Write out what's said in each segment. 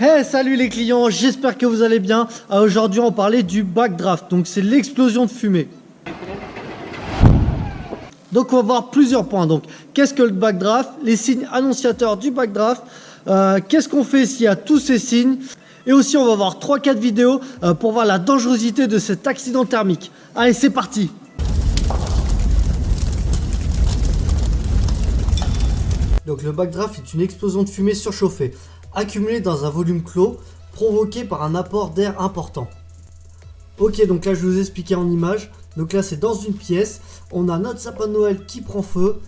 Hey, salut les clients, j'espère que vous allez bien. Aujourd'hui, on parlait du backdraft, donc c'est l'explosion de fumée. Donc on va voir plusieurs points. Donc, qu'est-ce que le backdraft? Les signes annonciateurs du backdraft. Qu'est-ce qu'on fait s'il y a tous ces signes? Et aussi, on va voir 3-4 vidéos pour voir la dangerosité de cet accident thermique. Allez, c'est parti! Donc le backdraft est une explosion de fumée surchauffée, accumulée dans un volume clos, provoquée par un apport d'air important. Ok, donc là je vais vous expliquer en image. Donc là c'est dans une pièce, on a notre sapin de Noël qui prend feu.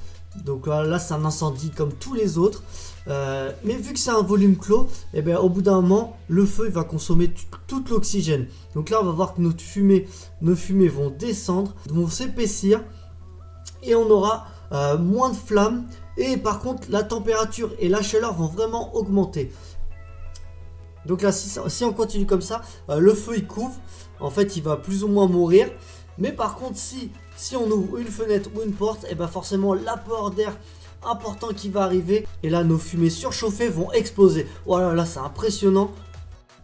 Donc là c'est un incendie comme tous les autres. Mais vu que c'est un volume clos, et bien, au bout d'un moment, le feu il va consommer tout l'oxygène. Donc là on va voir que nos fumées vont descendre, vont s'épaissir et on aura moins de flammes. Et par contre la température et la chaleur vont vraiment augmenter. Donc là si on continue comme ça, le feu il couvre. En fait il va plus ou moins mourir. Mais par contre si on ouvre une fenêtre ou une porte, et ben forcément l'apport d'air important qui va arriver. Et là nos fumées surchauffées vont exploser. Voilà, là c'est impressionnant.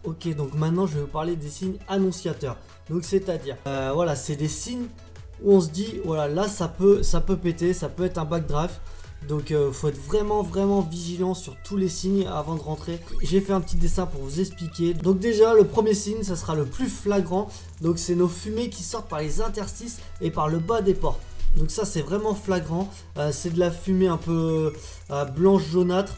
Ok, donc maintenant je vais vous parler des signes annonciateurs. Donc c'est-à-dire, voilà, c'est des signes où on se dit, voilà, là ça peut péter, ça peut être un backdraft. Donc faut être vraiment vigilant sur tous les signes avant de rentrer. J'ai fait un petit dessin pour vous expliquer. Donc déjà le premier signe, ça sera le plus flagrant. Donc c'est nos fumées qui sortent par les interstices et par le bas des portes. Donc ça c'est vraiment flagrant. C'est de la fumée un peu blanche jaunâtre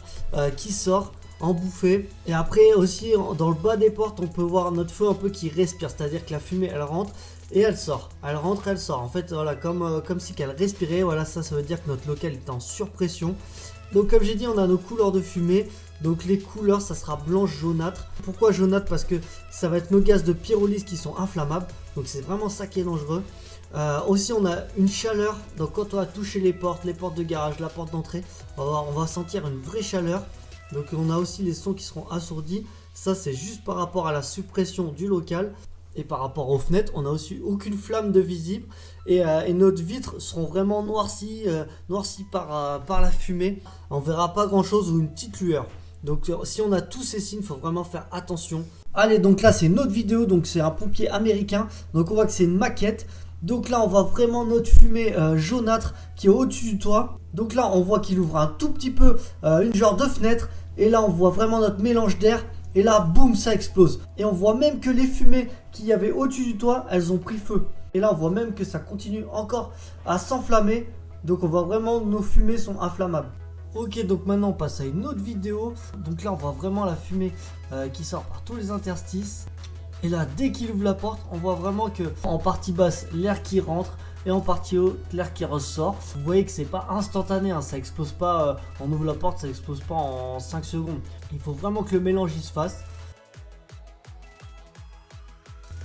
qui sort en bouffée. Et après aussi dans le bas des portes on peut voir notre feu un peu qui respire. C'est-à-dire que la fumée elle rentre et elle sort, elle rentre, elle sort. En fait, voilà, comme si qu'elle respirait. Voilà, ça veut dire que notre local est en surpression. Donc, comme j'ai dit, on a nos couleurs de fumée. Donc, les couleurs, ça sera blanche jaunâtre. Pourquoi jaunâtre? Parce que ça va être nos gaz de pyrolyse qui sont inflammables. Donc, c'est vraiment ça qui est dangereux. Aussi, on a une chaleur. Donc, quand on va toucher les portes de garage, la porte d'entrée, on va sentir une vraie chaleur. Donc, on a aussi les sons qui seront assourdis. Ça, c'est juste par rapport à la suppression du local. Et par rapport aux fenêtres, on n'a aussi aucune flamme de visible. Et nos vitres seront vraiment noircies par la fumée. On verra pas grand chose ou une petite lueur. Donc si on a tous ces signes, il faut vraiment faire attention. Allez, donc là c'est une autre vidéo. Donc c'est un pompier américain. Donc on voit que c'est une maquette. Donc là on voit vraiment notre fumée jaunâtre qui est au-dessus du toit. Donc là on voit qu'il ouvre un tout petit peu une genre de fenêtre. Et là on voit vraiment notre mélange d'air. Et là, boum, ça explose. Et on voit même que les fumées qu'il y avait au-dessus du toit, elles ont pris feu. Et là, on voit même que ça continue encore à s'enflammer. Donc, on voit vraiment que nos fumées sont inflammables. Ok, donc maintenant, on passe à une autre vidéo. Donc là, on voit vraiment la fumée qui sort par tous les interstices. Et là, dès qu'il ouvre la porte, on voit vraiment que en partie basse, l'air qui rentre. Et en partie haute, l'air qui ressort. Vous voyez que c'est pas instantané, hein, ça explose pas, on ouvre la porte, ça explose pas en 5 secondes. Il faut vraiment que le mélange il se fasse.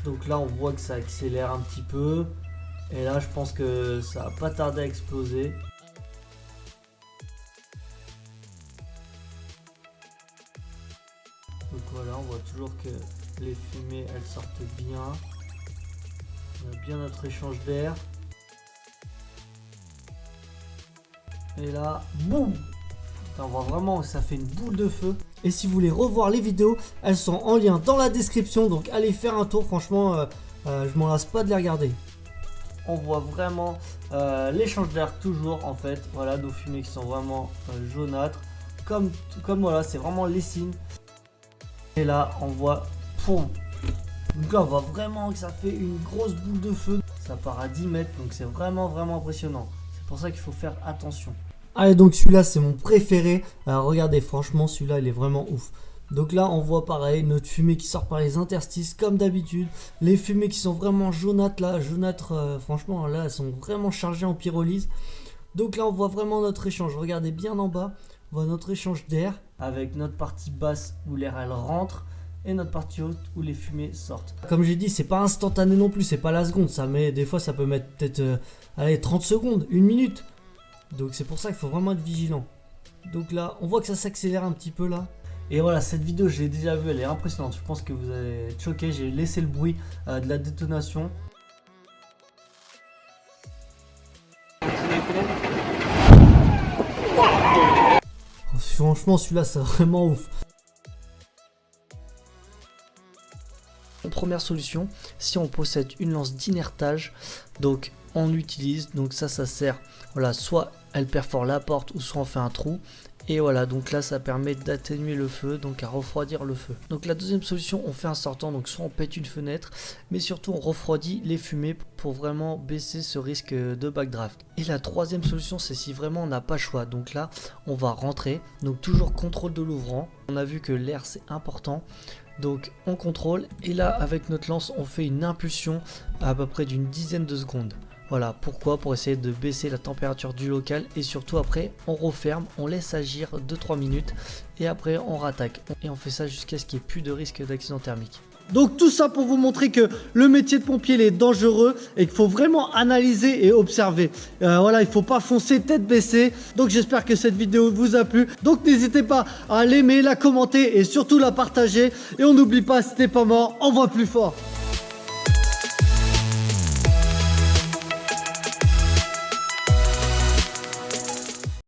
Donc là on voit que ça accélère un petit peu. Et là je pense que ça va pas tarder à exploser. Donc voilà, on voit toujours que les fumées elles sortent bien. On a bien notre échange d'air. Et là, boum! On voit vraiment que ça fait une boule de feu. Et si vous voulez revoir les vidéos, elles sont en lien dans la description. Donc allez faire un tour, franchement, je m'en lasse pas de les regarder. On voit vraiment l'échange d'air toujours en fait. Voilà, nos fumées qui sont vraiment jaunâtres. Comme voilà, c'est vraiment les signes. Et là, on voit, poum! Donc là, on voit vraiment que ça fait une grosse boule de feu. Ça part à 10 mètres, donc c'est vraiment impressionnant. C'est pour ça qu'il faut faire attention. Allez, donc celui-là c'est mon préféré. Regardez, franchement celui-là il est vraiment ouf. Donc là on voit pareil notre fumée qui sort par les interstices comme d'habitude. Les fumées qui sont vraiment jaunâtres là, franchement là elles sont vraiment chargées en pyrolyse. Donc là on voit vraiment notre échange. Regardez bien en bas, on voit notre échange d'air avec notre partie basse où l'air elle rentre. Et notre partie haute où les fumées sortent. Comme j'ai dit, c'est pas instantané non plus, c'est pas la seconde. Des fois ça peut mettre peut-être 30 secondes, 1 minute. Donc c'est pour ça qu'il faut vraiment être vigilant. Donc là, on voit que ça s'accélère un petit peu là. Et voilà, cette vidéo je l'ai déjà vue, elle est impressionnante. Je pense que vous allez être choqués. J'ai laissé le bruit de la détonation. Franchement celui-là c'est vraiment ouf. première solution, si on possède une lance d'inertage, donc on utilise, donc ça sert, voilà, soit elle perfore la porte ou soit on fait un trou. Et voilà, donc là ça permet d'atténuer le feu, donc à refroidir le feu. Donc la deuxième solution, on fait un sortant, donc soit on pète une fenêtre, mais surtout on refroidit les fumées pour vraiment baisser ce risque de backdraft. Et la troisième solution, c'est si vraiment on n'a pas le choix. Donc là on va rentrer, donc toujours contrôle de l'ouvrant. On a vu que l'air c'est important. Donc on contrôle et là avec notre lance on fait une impulsion à peu près d'une dizaine de secondes. Voilà, pourquoi? Pour essayer de baisser la température du local et surtout après on referme, on laisse agir 2-3 minutes et après on rattaque. Et on fait ça jusqu'à ce qu'il n'y ait plus de risque d'accident thermique. Donc tout ça pour vous montrer que le métier de pompier il est dangereux et qu'il faut vraiment analyser et observer. Voilà, il ne faut pas foncer tête baissée. Donc j'espère que cette vidéo vous a plu. Donc n'hésitez pas à l'aimer, la commenter et surtout la partager. Et on n'oublie pas, si t'es pas mort, envoie plus fort.